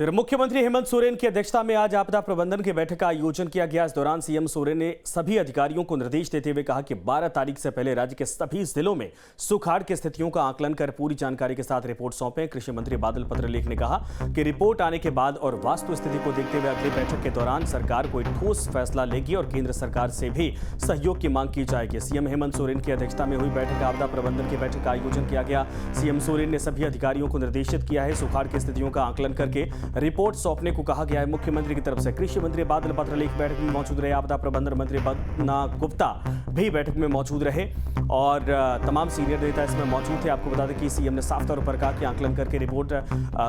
फिर मुख्यमंत्री हेमंत सोरेन की अध्यक्षता में आज आपदा प्रबंधन की बैठक का आयोजन किया गया। इस दौरान सीएम सोरेन ने सभी अधिकारियों को निर्देश देते हुए कहा कि 12 तारीख से पहले राज्य के सभी जिलों में सुखाड़ की स्थितियों का आकलन कर पूरी जानकारी के साथ रिपोर्ट सौंपें। कृषि मंत्री बादल पत्रलेख ने कहा कि रिपोर्ट आने के बाद और वास्तु स्थिति को देखते हुए अगली बैठक के दौरान सरकार कोई ठोस फैसला लेगी और केंद्र सरकार से भी सहयोग की मांग की जाएगी। सीएम हेमंत सोरेन की अध्यक्षता में हुई बैठक आपदा प्रबंधन की बैठक का आयोजन किया गया। सीएम सोरेन ने सभी अधिकारियों को निर्देशित किया है सुखाड़ की स्थितियों का आकलन करके रिपोर्ट सौंपने को कहा गया है। मुख्यमंत्री की तरफ से कृषि मंत्री बादल पत्रलेख बैठक में मौजूद रहे। आपदा प्रबंधन मंत्री बन्ना गुप्ता भी बैठक में मौजूद रहे और तमाम सीनियर नेता इसमें मौजूद थे। आपको बता दें कि सीएम ने साफ तौर पर कहा कि आकलन करके रिपोर्ट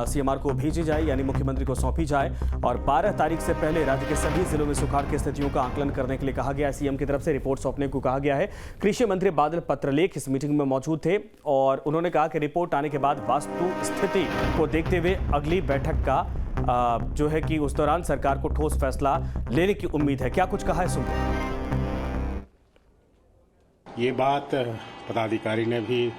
सीएमआर को भेजी जाए, यानी मुख्यमंत्री को सौंपी जाए और 12 तारीख से पहले राज्य के सभी जिलों में सुखाड़ की स्थितियों का आकलन करने के लिए कहा गया है। सीएम की तरफ से रिपोर्ट सौंपने को कहा गया है। कृषि मंत्री बादल पत्रलेख इस मीटिंग में मौजूद थे और उन्होंने कहा कि रिपोर्ट आने के बाद वास्तु स्थिति को देखते हुए अगली बैठक का जो है कि उस दौरान सरकार को ठोस फैसला लेने की उम्मीद है। क्या कुछ कहा है, सुनते हैं। ये बात पदाधिकारी ने भी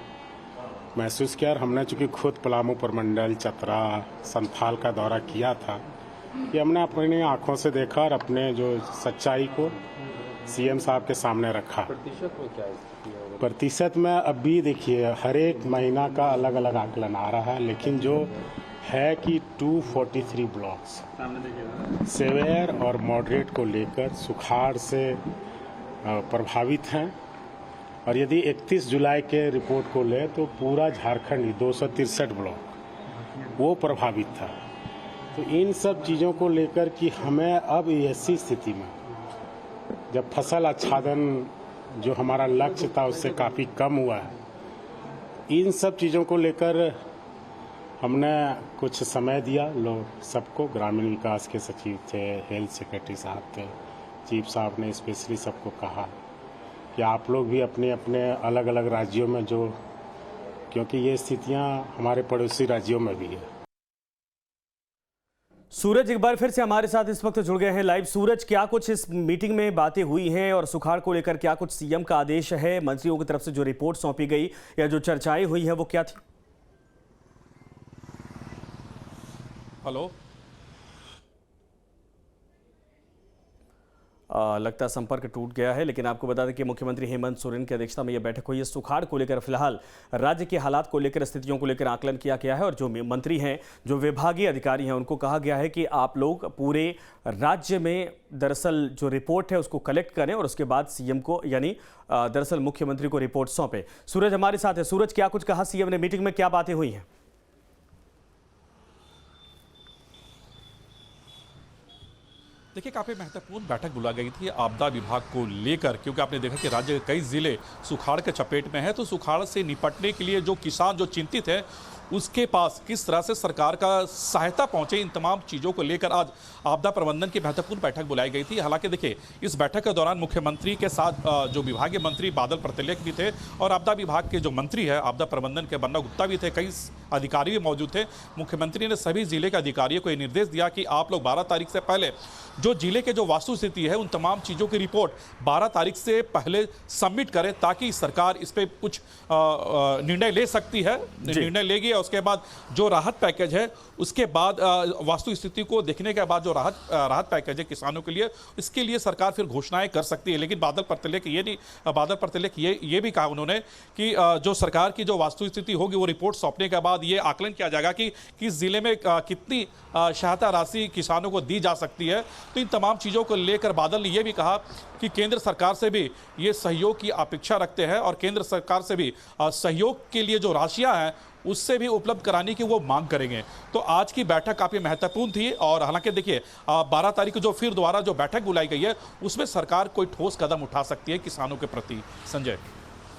महसूस किया और हमने चूंकि खुद पलामू प्रमंडल, चतरा, संथाल का दौरा किया था, ये हमने अपनी आंखों से देखा और अपने जो सच्चाई को सीएम साहब के सामने रखा। प्रतिशत में क्या स्थिति है? प्रतिशत में अभी देखिए हर एक महीना का अलग अलग आकलन आ रहा है, लेकिन जो है कि 243 ब्लॉक्स सेवेयर और मॉडरेट को लेकर सुखाड़ से प्रभावित हैं और यदि 31 जुलाई के रिपोर्ट को ले तो पूरा झारखंड 263 ब्लॉक वो प्रभावित था। तो इन सब चीज़ों को लेकर कि हमें अब ऐसी स्थिति में जब फसल आच्छादन जो हमारा लक्ष्य था उससे काफ़ी कम हुआ है, इन सब चीज़ों को लेकर हमने कुछ समय दिया लोग सबको। ग्रामीण विकास के सचिव थे, हेल्थ सेक्रेटरी साहब थे, चीफ साहब ने स्पेशली सबको कहा कि आप लोग भी अपने अपने अलग अलग राज्यों में जो, क्योंकि ये स्थितियां हमारे पड़ोसी राज्यों में भी है। सूरज एक बार फिर से हमारे साथ इस वक्त जुड़ गए हैं लाइव। सूरज, क्या कुछ इस मीटिंग में बातें हुई हैं और सुखाड़ को लेकर क्या कुछ सीएम का आदेश है? मंत्रियों की तरफ से जो रिपोर्ट सौंपी गई या जो चर्चाएं हुई है वो क्या थी? हेलो, लगता संपर्क टूट गया है, लेकिन आपको बता दें कि मुख्यमंत्री हेमंत सोरेन की अध्यक्षता में यह बैठक हुई है। सुखाड़ को लेकर फिलहाल राज्य के हालात को लेकर, स्थितियों को लेकर आकलन किया गया है और जो मंत्री हैं, जो विभागीय अधिकारी हैं, उनको कहा गया है कि आप लोग पूरे राज्य में दरअसल जो रिपोर्ट है उसको कलेक्ट करें और उसके बाद सीएम को, यानी दरअसल मुख्यमंत्री को रिपोर्ट सौंपें। सूरज हमारे साथ है। सूरज, क्या कुछ कहा सीएम ने? मीटिंग में क्या बातें हुई हैं? देखिए, काफ़ी महत्वपूर्ण बैठक बुलाई गई थी आपदा विभाग को लेकर, क्योंकि आपने देखा कि राज्य के कई जिले सुखाड़ के चपेट में हैं। तो सुखाड़ से निपटने के लिए जो किसान जो चिंतित है, उसके पास किस तरह से सरकार का सहायता पहुंचे, इन तमाम चीज़ों को लेकर आज आपदा प्रबंधन की महत्वपूर्ण बैठक बुलाई गई थी। हालांकि देखिए, इस बैठक के दौरान मुख्यमंत्री के साथ जो विभागीय मंत्री बादल पत्रलेख भी थे और आपदा विभाग के जो मंत्री है आपदा प्रबंधन के बन्ना गुप्ता भी थे, कई अधिकारी भी मौजूद थे। मुख्यमंत्री ने सभी जिले के अधिकारियों को ये निर्देश दिया कि आप लोग 12 तारीख से पहले जो जिले के जो वास्तु स्थिति है उन तमाम चीज़ों की रिपोर्ट 12 तारीख से पहले सबमिट करें, ताकि सरकार इस पर कुछ निर्णय ले सकती है, निर्णय लेगी। उसके बाद जो राहत पैकेज है, उसके बाद वास्तु स्थिति को देखने के बाद जो राहत पैकेज है किसानों के लिए, इसके लिए सरकार फिर घोषणाएं कर सकती है। लेकिन बादल पत्रलेख ये भी कहा उन्होंने कि जो सरकार की जो वास्तु स्थिति होगी वो रिपोर्ट सौंपने के बाद ये आकलन किया जाएगा कि किस जिले में कितनी सहायता राशि किसानों को दी जा सकती है। तो इन तमाम चीज़ों को लेकर बादल ने यह भी कहा कि केंद्र सरकार से भी ये सहयोग की अपेक्षा रखते हैं और केंद्र सरकार से भी सहयोग के लिए जो राशियां हैं उससे भी उपलब्ध कराने की वो मांग करेंगे। तो आज की बैठक काफ़ी महत्वपूर्ण थी और हालांकि देखिए 12 तारीख को जो फिर दोबारा जो बैठक बुलाई गई है उसमें सरकार कोई ठोस कदम उठा सकती है किसानों के प्रति। संजय,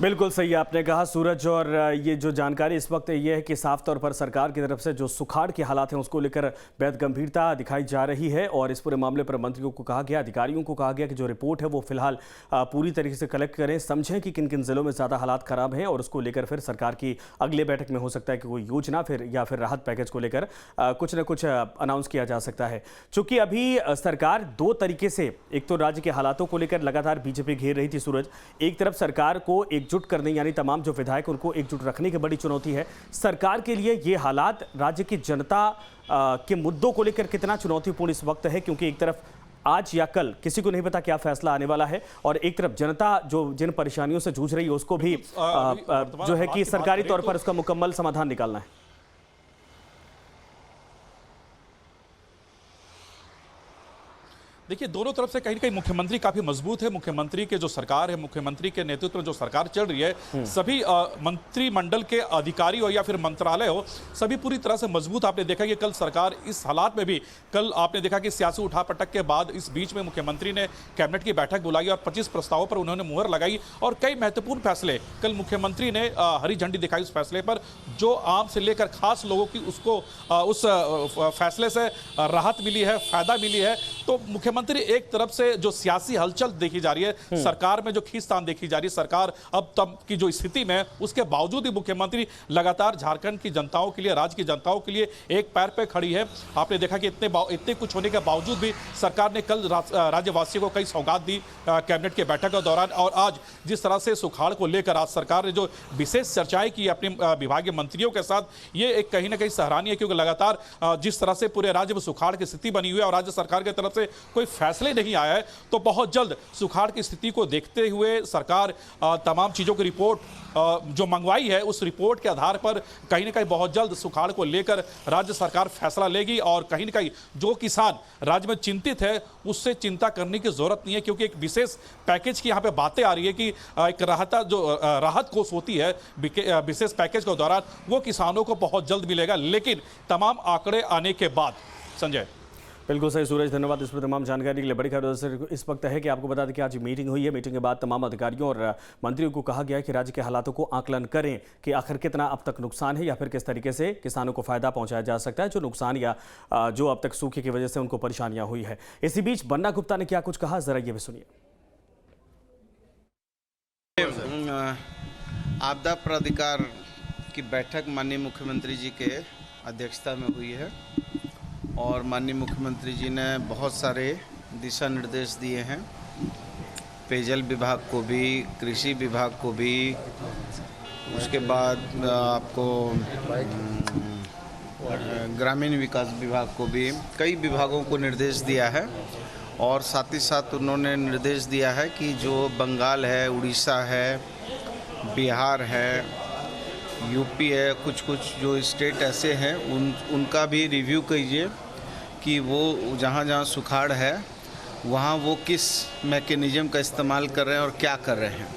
बिल्कुल सही आपने कहा सूरज, और ये जो जानकारी इस वक्त ये है कि साफ तौर पर सरकार की तरफ से जो सुखाड़ के हालात हैं उसको लेकर बेहद गंभीरता दिखाई जा रही है और इस पूरे मामले पर मंत्रियों को कहा गया, अधिकारियों को कहा गया कि जो रिपोर्ट है वो फिलहाल पूरी तरीके से कलेक्ट करें, समझें कि किन किन जिलों में ज़्यादा हालात खराब हैं और उसको लेकर फिर सरकार की अगले बैठक में हो सकता है कि कोई योजना या फिर राहत पैकेज को लेकर कुछ न कुछ अनाउंस किया जा सकता है। चूँकि अभी सरकार दो तरीके से, एक तो राज्य के हालातों को लेकर लगातार बीजेपी घेर रही थी सूरज, एक तरफ सरकार को एक एकजुट करने, यानी तमाम जो विधायक उनको एकजुट रखने की बड़ी चुनौती है। सरकार के लिए ये हालात राज्य की जनता के मुद्दों को लेकर कितना चुनौतीपूर्ण इस वक्त है, क्योंकि एक तरफ आज या कल किसी को नहीं पता क्या फैसला आने वाला है, और एक तरफ जनता जो जिन परेशानियों से जूझ रही है उसको भी जो है कि सरकारी तौर पर उसका मुकम्मल समाधान निकालना है। देखिए, दोनों तरफ से कहीं ना कहीं मुख्यमंत्री काफी मजबूत है। मुख्यमंत्री के जो सरकार है, मुख्यमंत्री के नेतृत्व में जो सरकार चल रही है, सभी मंत्रिमंडल के अधिकारी हो या फिर मंत्रालय हो, सभी पूरी तरह से मजबूत। आपने देखा कि कल सरकार इस हालात में भी, कल आपने देखा कि सियासी उठापटक के बाद इस बीच में मुख्यमंत्री ने कैबिनेट की बैठक बुलाई और 25 प्रस्तावों पर उन्होंने मुहर लगाई और कई महत्वपूर्ण फैसले कल मुख्यमंत्री ने हरी झंडी दिखाई उस फैसले पर, जो आम से लेकर खास लोगों की उसको उस फैसले से राहत मिली है, फायदा मिली है। तो मुख्यमंत्री एक तरफ से जो सियासी हलचल देखी जा रही है, सरकार में जो खींचतान देखी जा रही है, सरकार अब तक की जो स्थिति में, उसके बावजूद ही मुख्यमंत्री लगातार झारखंड की जनताओं के लिए, राज्य की जनताओं के लिए एक पैर पे खड़ी है। आपने देखा कि इतने कुछ होने के बावजूद भी सरकार ने कल राज्यवासियों को कई सौगात दी कैबिनेट के बैठक के दौरान। और आज जिस तरह से सुखाड़ को लेकर आज सरकार ने जो विशेष चर्चाएं की अपने विभागीय मंत्रियों के साथ, ये एक कहीं ना कहीं सराहनीय है, क्योंकि लगातार जिस तरह से पूरे राज्य में सुखाड़ की स्थिति बनी हुई है और राज्य सरकार की तरफ से कोई फैसले नहीं आया है, तो बहुत जल्द सुखाड़ की स्थिति को देखते हुए सरकार तमाम चीजों की रिपोर्ट जो मंगवाई है, उस रिपोर्ट के आधार पर कहीं ना कहीं बहुत जल्द सुखाड़ को लेकर राज्य सरकार फैसला लेगी। और कहीं ना कहीं जो किसान राज्य में चिंतित है, उससे चिंता करने की जरूरत नहीं है, क्योंकि एक विशेष पैकेज की यहाँ पे बातें आ रही है कि एक राहत कोष होती है विशेष पैकेज के दौरान, वो किसानों को बहुत जल्द मिलेगा, लेकिन तमाम आंकड़े आने के बाद। संजय। बिल्कुल सही सूरज, धन्यवाद इस पर तमाम जानकारी के लिए। बड़ी खबर इस वक्त है कि आपको बता दें कि आज मीटिंग हुई है। मीटिंग के बाद तमाम अधिकारियों और मंत्रियों को कहा गया है कि राज्य के हालातों को आकलन करें कि आखिर कितना अब तक नुकसान है या फिर किस तरीके से किसानों को फायदा पहुंचाया जा सकता है, जो नुकसान या जो अब तक सूखे की वजह से उनको परेशानियां हुई है। इसी बीच बन्ना गुप्ता ने क्या कुछ कहा, जरा ये भी सुनिए। आपदा प्राधिकार की बैठक माननीय मुख्यमंत्री जी के अध्यक्षता में हुई है और माननीय मुख्यमंत्री जी ने बहुत सारे दिशा निर्देश दिए हैं, पेयजल विभाग को भी, कृषि विभाग को भी, उसके बाद आपको ग्रामीण विकास विभाग को भी, कई विभागों को निर्देश दिया है। और साथ ही साथ उन्होंने निर्देश दिया है कि जो बंगाल है, उड़ीसा है, बिहार है, यूपी है, कुछ जो स्टेट ऐसे हैं उनका भी रिव्यू कीजिए कि वो जहाँ जहाँ सुखाड़ है वहाँ वो किस मैकेनिज़्म का इस्तेमाल कर रहे हैं और क्या कर रहे हैं।